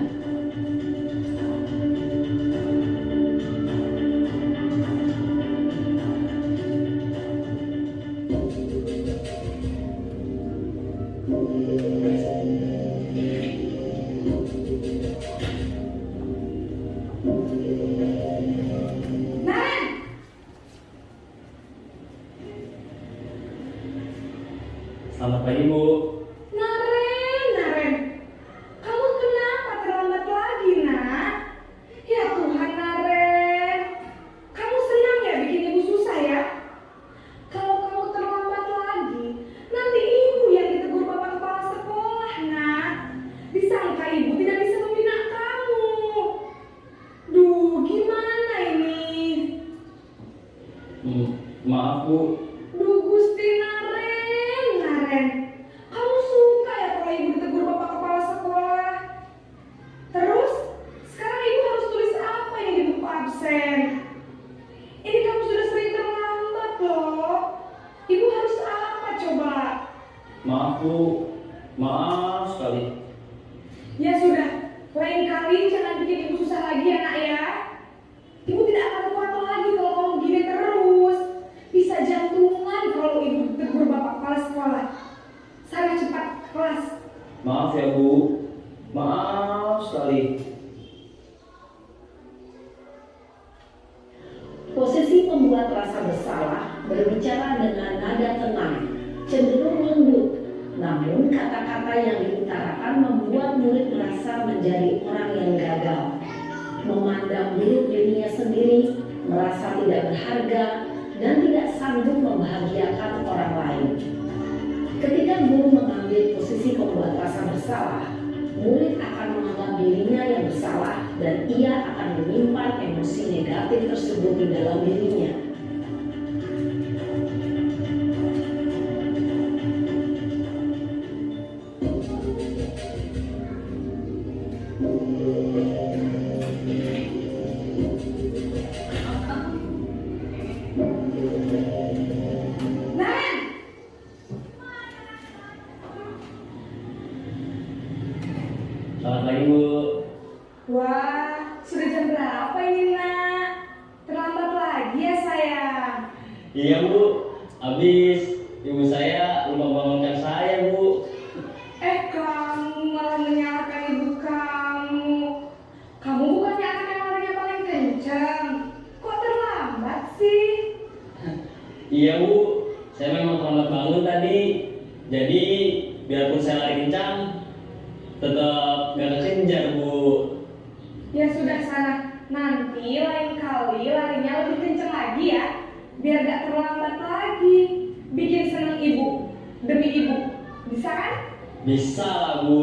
Naren! Selamat pagi Bu. Naren. Kamu kenapa terlambat lagi, nak? Ya Tuhan, Naren. Kamu senang ya bikin ibu susah ya? Kalau kamu terlambat lagi, nanti ibu yang ditegur bapak kepala sekolah, nak. Disangka ibu tidak bisa membina kamu. Duh, gimana ini? Maaf Bu. Duh, Gusti Naren. Kamu suka ya kalau ibu ditegur bapak kepala sekolah? Terus, sekarang ibu harus tulis apa ini di buku absen? Ini kamu sudah sering terlambat loh. Ibu harus apa coba? Maaf Bu. Maaf sekali. Ya sudah, lain kali jangan bikin ibu susah lagi ya nak ya. Ibu tidak akan kuat lagi kalau kamu gini terus. Bisa jantungan kalau ibu ditegur bapak kepala sekolah. Sana cepat ke kelas. Maaf ya Bu. Maaf sekali. Posisi pembuat rasa bersalah berbicara dengan nada tenang, cenderung lembut. Namun kata-kata yang diutarakan membuat murid merasa menjadi orang yang gagal, memandang buruk dirinya sendiri, merasa tidak berharga, dan tidak sanggup membahagiakan orang lain. Ketika guru mengambil posisi pembuat rasa bersalah, murid akan menganggap dirinya yang bersalah dan ia akan menyimpan emosi negatif tersebut di dalam dirinya. Naren! Selamat pagi Bu. Wah, sudah jam berapa ini nak? Terlambat lagi ya sayang. Iya Bu. Habis ibu saya lupa bangunkan saya Bu. Kamu malah menyalahkan ibu kamu. Kamu bukannya anak yang larinya paling kencang. Kok Jadi biarpun saya lari kencang, tetap gak kekejar Bu. Ya sudah sana, nanti lain kali larinya lebih kenceng lagi ya, biar gak terlambat lagi. Bikin seneng ibu, demi ibu, bisa kan? Bisa lah Bu.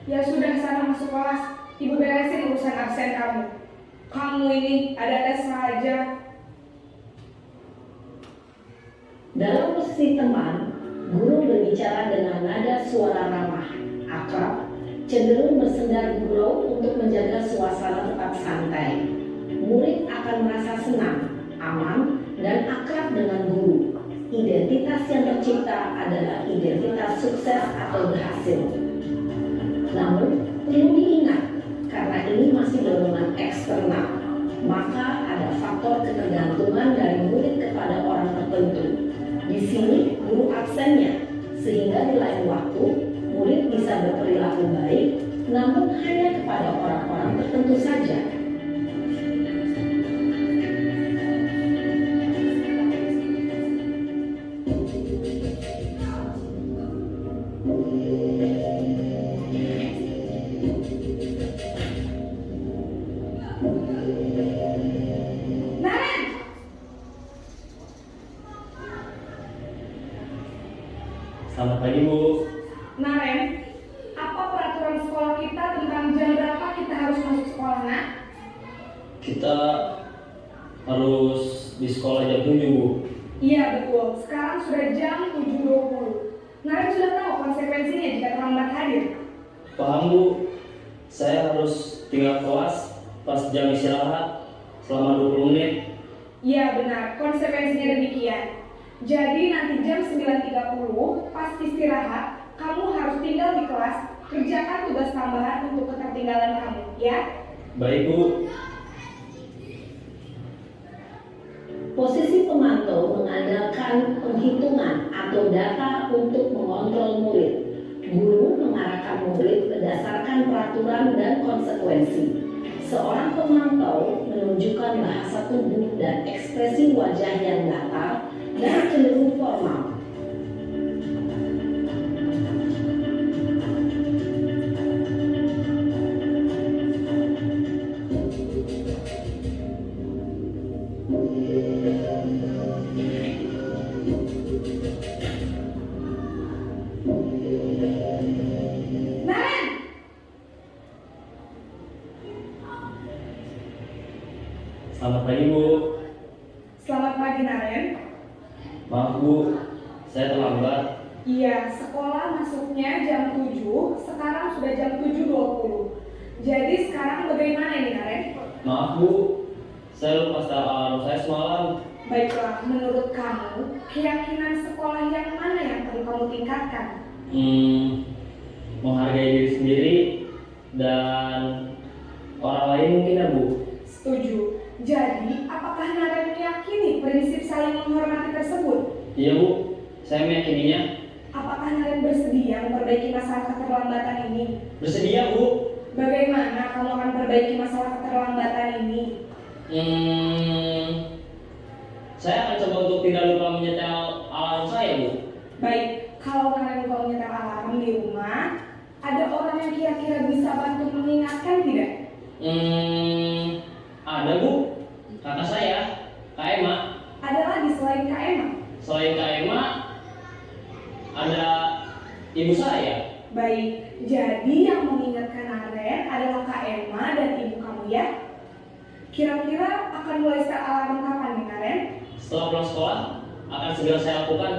Ya sudah sana masuk kelas, ibu beresin urusan absen kamu. Kamu ini ada tes saja. Dalam posisi teman, guru berbicara dengan nada suara ramah, akrab, cenderung bersendar gurau untuk menjaga suasana tetap santai. Murid akan merasa senang, aman, dan akrab dengan guru. Identitas yang tercipta adalah identitas sukses atau berhasil. Namun, perlu diingat, karena ini masih dorongan eksternal, maka ada faktor ketergantungan dari murid kepada orang tertentu. Di sini, guru absennya, sehingga di lain waktu, murid bisa berperilaku baik, namun hanya kepada orang-orang tertentu saja. Naren! Selamat pagi Bu. Naren, apa peraturan sekolah kita tentang jam berapa kita harus masuk sekolah, nak? Kita harus di sekolah jam 7 Bu. Iya betul, sekarang sudah jam 7.20. Naren sudah tahu konsekuensinya jika terlambat hadir. Paham Bu. Saya harus tinggal kelas pas jam istirahat selama 20 menit. Iya benar, konsekuensinya demikian. Jadi nanti jam 9.30 pas istirahat, kamu harus tinggal di kelas, kerjakan tugas tambahan untuk ketertinggalan kamu, ya? Baik Bu. Posisi pemantau mengandalkan penghitungan atau data untuk mengontrol murid. Guru mengarahkan murid berdasarkan peraturan dan konsekuensi. Seorang pemantau menunjukkan bahasa tubuh dan ekspresi wajah yang datar dan cenderung formal. Naren! Selamat pagi Bu. Selamat pagi Naren. Maaf Bu, saya terlambat. Iya, sekolah masuknya jam 7, sekarang sudah jam 7.20. Jadi sekarang bagaimana ini Naren? Maaf Bu, saya lupa setel alarm saya semalam. Baiklah, menurut kamu, keyakinan sekolah yang mana yang perlu kamu tingkatkan? Menghargai diri sendiri dan orang lain mungkin ya Bu. Setuju. Jadi, apakah Naren meyakini prinsip saling menghormati tersebut? Iya Bu, saya meyakininya. Apakah Naren bersedia memperbaiki masalah keterlambatan ini? Bersedia Bu. Bagaimana kamu akan perbaiki masalah keterlambatan ini? Saya akan coba untuk tidak lupa menyetel alarm saya Bu. Baik, kalau Naren lupa menyetel alarm di rumah, ada orang yang kira-kira bisa bantu mengingatkan tidak? Ada Bu, kakak saya, Kak Emma. Ada lagi selain Kak Emma? Selain Kak Emma, ada ibu saya. Baik, jadi yang mengingatkan Naren adalah Kak Emma dan ibu kamu ya? Kira-kira akan mulai setel alarm kapan nih Naren? Setelah pulang sekolah, akan segera saya lakukan.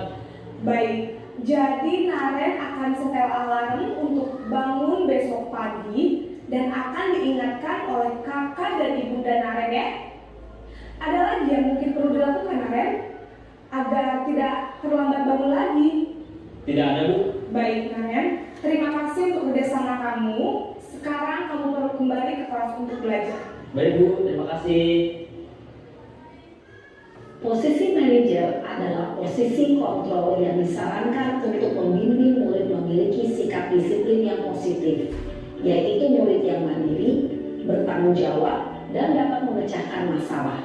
Baik, jadi Naren akan setel alarm untuk bangun besok pagi dan akan diingatkan oleh kakak dan ibunda Naren ya. Ada lagi yang mungkin perlu dilakukan Naren agar tidak terlambat bangun lagi. Tidak ada Bu. Baik Naren, terima kasih untuk kerjasama kamu. Sekarang kamu perlu kembali ke kelas untuk belajar. Baik Bu, terima kasih. Posisi manajer adalah posisi kontrol yang disarankan untuk membimbing murid memiliki sikap disiplin yang positif, yaitu murid yang mandiri, bertanggung jawab, dan dapat memecahkan masalah.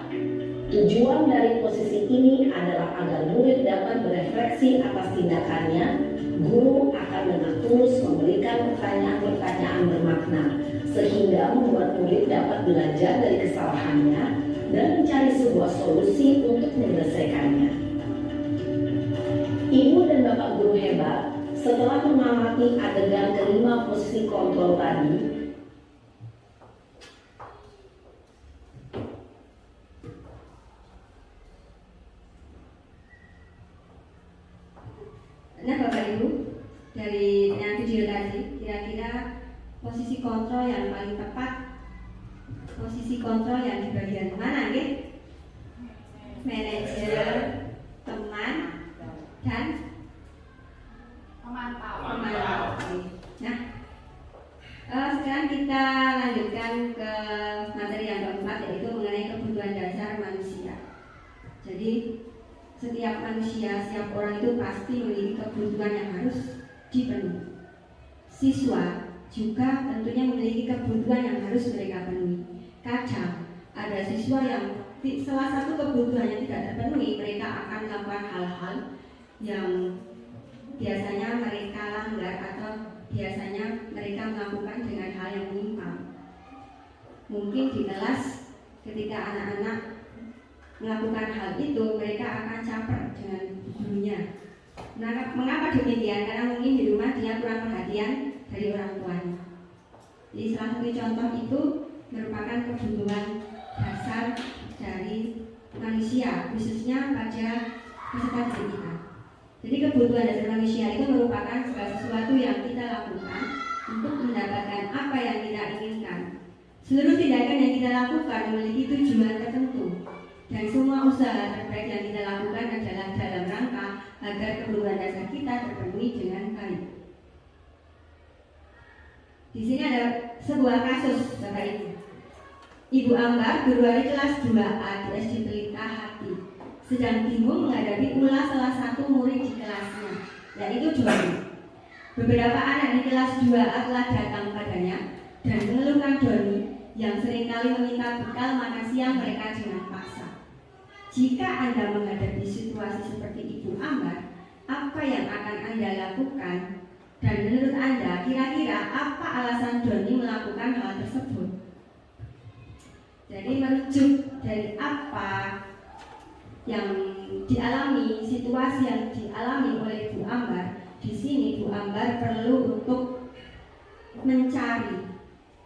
Tujuan dari posisi ini adalah agar murid dapat berefleksi atas tindakannya pertanyaan-pertanyaan bermakna, sehingga membuat murid dapat belajar dari kesalahannya dan mencari sebuah solusi untuk menyelesaikannya. Ibu dan Bapak guru hebat, setelah mengamati adegan kelima posisi kontrol tadi, nah Bapak Ibu, dari video tadi, kira-kira posisi kontrol yang paling tepat, posisi kontrol yang di bagian mana nih? Manajer, teman, dan pemantau. Nah, sekarang kita lanjutkan ke materi yang keempat, yaitu mengenai kebutuhan dasar manusia. Jadi setiap manusia, setiap orang itu pasti memiliki kebutuhan yang harus dipenuhi. Siswa juga tentunya memiliki kebutuhan yang harus mereka penuhi. Kadang ada siswa yang salah satu kebutuhannya tidak terpenuhi, mereka akan melakukan hal-hal yang biasanya mereka langgar atau biasanya mereka melakukan dengan hal yang menyimpang. Mungkin di kelas ketika anak-anak melakukan hal itu, mereka akan caper dengan gurunya. Nah, mengapa demikian? Karena mungkin di rumah dia kurang perhatian dari orang tuanya. Jadi salah satu contoh itu merupakan kebutuhan dasar dari manusia, khususnya pada peserta didik kita. Jadi kebutuhan dasar manusia itu merupakan segala sesuatu yang kita lakukan untuk mendapatkan apa yang kita inginkan. Seluruh tindakan yang kita lakukan memiliki tujuan tertentu, dan semua usaha terbaik yang kita lakukan adalah dalam rangka agar kebutuhan dasar kita terpenuhi dengan baik. Di sini ada sebuah kasus, Bapak Ibu. Ibu Ambar, guru wali kelas 2A di SD Pelita Hati, sedang bingung menghadapi ulah salah satu murid di kelasnya, yaitu Doni. Beberapa anak di kelas 2A telah datang padanya dan mengeluhkan Doni yang seringkali meminta bekal makan siang mereka dengan paksa. Jika Anda menghadapi situasi seperti Ibu Ambar, apa yang akan Anda lakukan? Dan menurut Anda, kira-kira apa alasan Doni melakukan hal tersebut? Jadi merujuk dari apa yang dialami, situasi yang dialami oleh Bu Ambar, di sini Bu Ambar perlu untuk mencari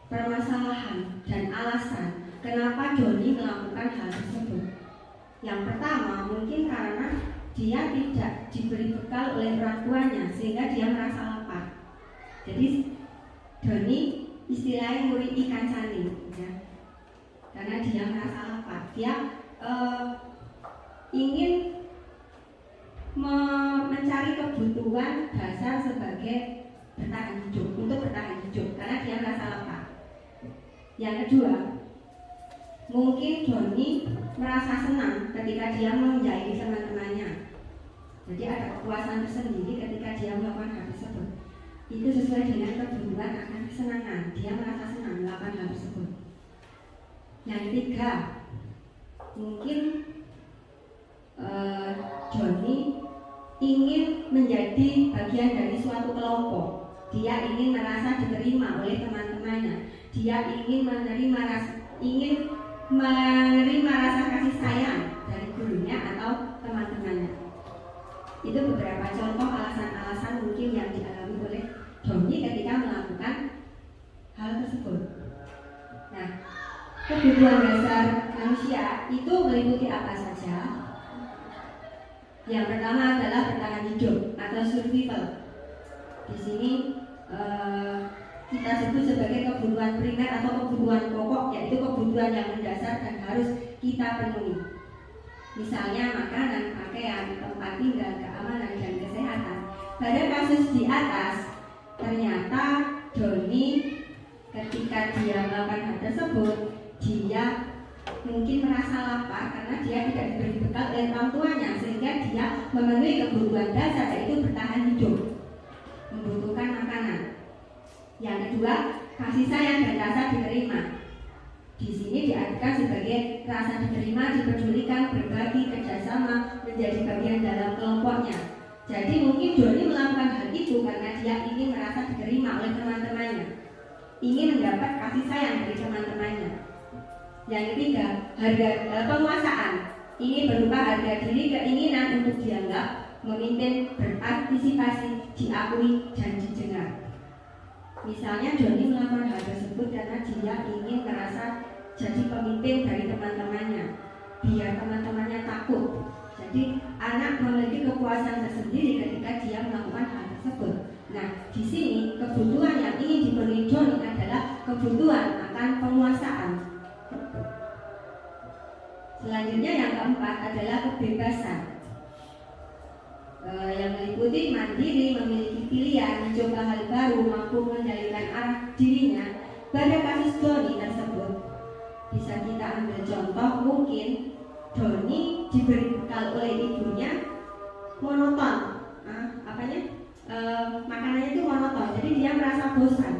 permasalahan dan alasan kenapa Doni melakukan hal tersebut. Yang pertama, mungkin karena dia tidak diberi bekal oleh orang tuanya sehingga dia merasa lapar. Jadi Doni istilahnya muri ikan cani, ya. Karena dia merasa lapar, dia ingin mencari kebutuhan dasar sebagai bertahan hidup, untuk bertahan hidup, karena dia merasa lapar. Yang kedua, mungkin Doni merasa senang ketika dia menjahit teman-temannya. Jadi ada kepuasan tersendiri ketika dia melakukan hal tersebut. Itu sesuai dengan kebutuhan akan kesenangan. Dia merasa senang melakukan hal tersebut. Yang ketiga, mungkin Doni ingin menjadi bagian dari suatu kelompok. Dia ingin merasa diterima oleh teman-temannya. Dia ingin menerima rasa kasih sayang dari gurunya atau teman-temannya. Itu beberapa contoh alasan-alasan mungkin yang dialami oleh Doni ketika melakukan hal tersebut. Nah, kebutuhan dasar manusia itu meliputi apa saja? Yang pertama adalah bertahan hidup atau survival. Di sini kita sebut sebagai kebutuhan primer atau kebutuhan pokok, yaitu kebutuhan yang mendasar dan harus kita penuhi. Misalnya makanan, pakaian, tempat tinggal, keamanan, dan kesehatan. Pada kasus di atas, ternyata Doni ketika dia melakukan hal tersebut, dia mungkin merasa lapar karena dia tidak diberi bekal oleh orang tuanya, sehingga dia memenuhi kebutuhan dasar, yaitu bertahan hidup, membutuhkan makanan. Yang kedua, kasih sayang dan rasa diterima. Di sini diartikan sebagai rasa diterima, dipedulikan, berbagi, kerjasama, menjadi bagian dalam kelompoknya. Jadi mungkin Doni melakukan hal itu karena dia ingin merasa diterima oleh teman-teman penilaian dari teman-temannya. Yang ketiga, penguasaan. Ini berupa harga diri, keinginan untuk dianggap, memimpin, berpartisipasi, diakui, dan didengar. Misalnya Doni melakukan hal tersebut karena dia ingin merasa jadi pemimpin dari teman-temannya, biar teman-temannya takut. Jadi anak memiliki kepuasan tersendiri ketika dia melakukan hal tersebut. Nah, di sini kebutuhan yang ingin dipenuhi Doni adalah kebutuhan akan penguasaan. Selanjutnya yang keempat adalah kebebasan. Yang meliputi mandiri, memiliki pilihan, mencoba hal baru, mampu mengendalikan arah dirinya. Pada kasus Doni tersebut, bisa kita ambil contoh, mungkin Doni diberi bekal oleh ibunya monoton, makanannya itu monoton, jadi dia merasa bosan,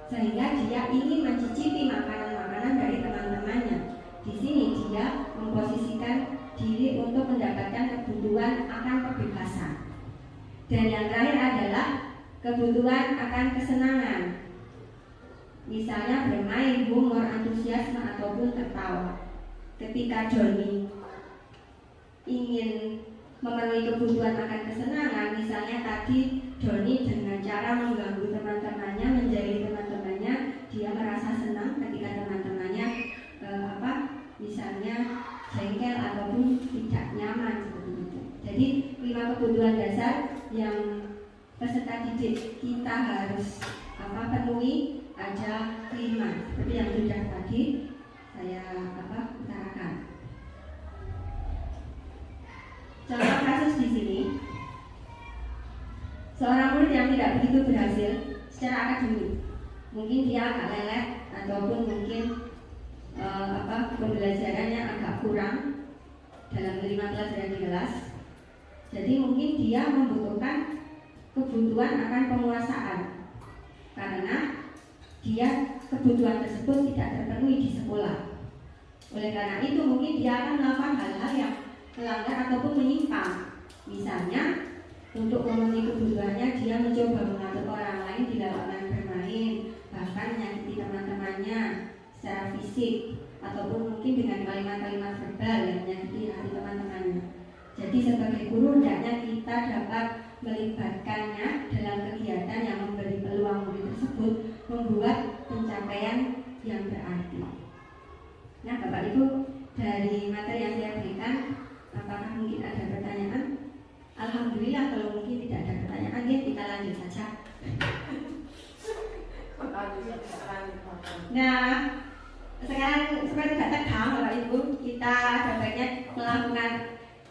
sehingga dia ingin mencicipi makanan-makanan dari teman-temannya. Di sini dia memposisikan diri untuk mendapatkan kebutuhan akan kebebasan. Dan yang terakhir adalah kebutuhan akan kesenangan. Misalnya bermain, humor, antusiasme, ataupun tertawa. Ketika Doni ingin memenuhi kebutuhan akan kesenangan, misalnya tadi Doni dengan cara mengganggu teman-temannya, menjadi teman-temannya, dia merasa senang ketika teman-temannya misalnya jengkel ataupun tidak nyaman seperti itu. Jadi 5 kebutuhan dasar yang peserta didik kita harus penuhi ada 5 seperti yang sudah tadi saya utarakan. Contoh kasus di sini, seorang murid yang tidak begitu berhasil secara akademik, mungkin dia agak lelet ataupun mungkin pembelajarannya agak kurang dalam menerima pelajaran di kelas. Jadi mungkin dia membutuhkan kebutuhan akan penguasaan karena dia kebutuhan tersebut tidak terpenuhi di sekolah. Oleh karena itu mungkin dia akan melakukan hal-hal yang melanggar ataupun menyimpang. Misalnya untuk memenuhi kebutuhannya dia mencoba mengatur orang lain di lapangan bermain, bahkan menyakiti teman-temannya secara fisik ataupun mungkin dengan kalimat-kalimat verbal yang menyakiti hati teman-temannya. Jadi sebagai guru hendaknya kita dapat melibatkannya dalam kegiatan yang memberi peluang murid tersebut membuat pencapaian yang berarti. Nah, Bapak Ibu, dari materi yang saya berikan, apakah mungkin ada pertanyaan? Alhamdulillah, kalau mungkin tidak ada pertanyaan, ya kita lanjut saja. Nah, sekarang seperti tidak tegang Bapak Ibu, kita ada baiknya melakukan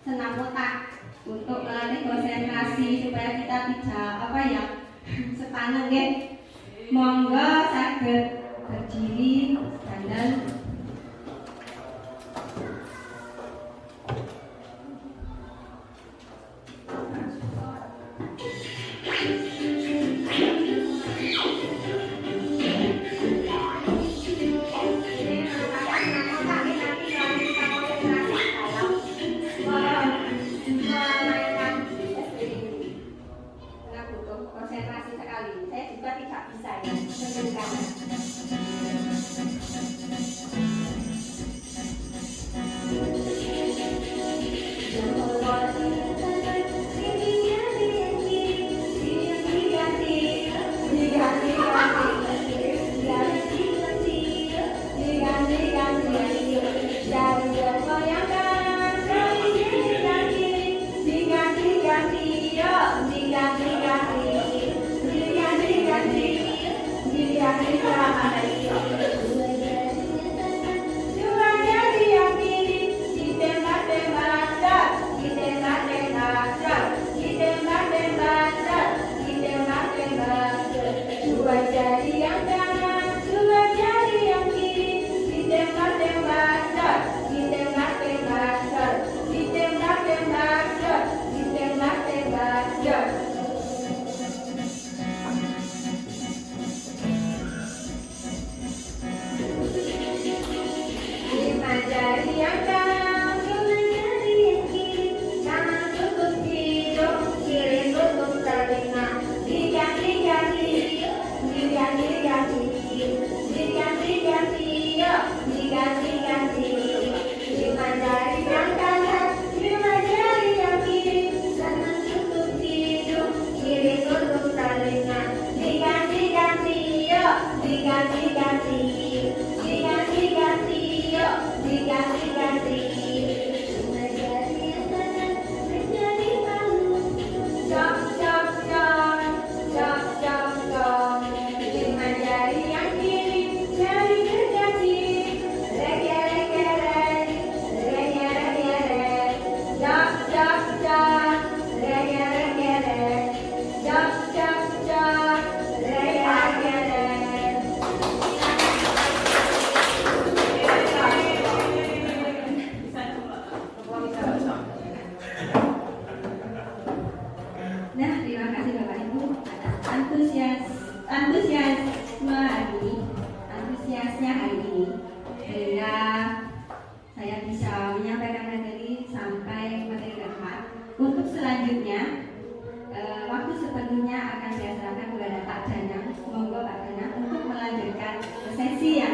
senam otak untuk melatih konsentrasi supaya kita tidak sepaneng ya. Monggo saged berdiri dan konsentrasi sekali. Saya juga tidak bisa ya mendengarkan. Diganti yuk diganti-ganti. 5 jari yang kanan, 5 jari yang kiri. Kanan tutup hidung, kiri tutup telinga. Diganti-ganti yuk diganti-ganti. Diganti-ganti yuk diganti-ganti. 5 jari yang kanan menjadi malu. Cok cok cok, cok cok cok. 5 jari yang kiri jari gergaji. Rege rege reg, rege rege reg. Cok cok cok, rege rege reg. Cok cok cok, rege rege reg. Nah, terima kasih Bapak Ibu atas antusiasnya hari ini, sehingga saya bisa menyampaikan materi sampai materi keempat. Untuk selanjutnya, waktu sepenuhnya akan saya serahkan kepada Pak Danang. Monggo Pak Danang untuk melanjutkan sesi yang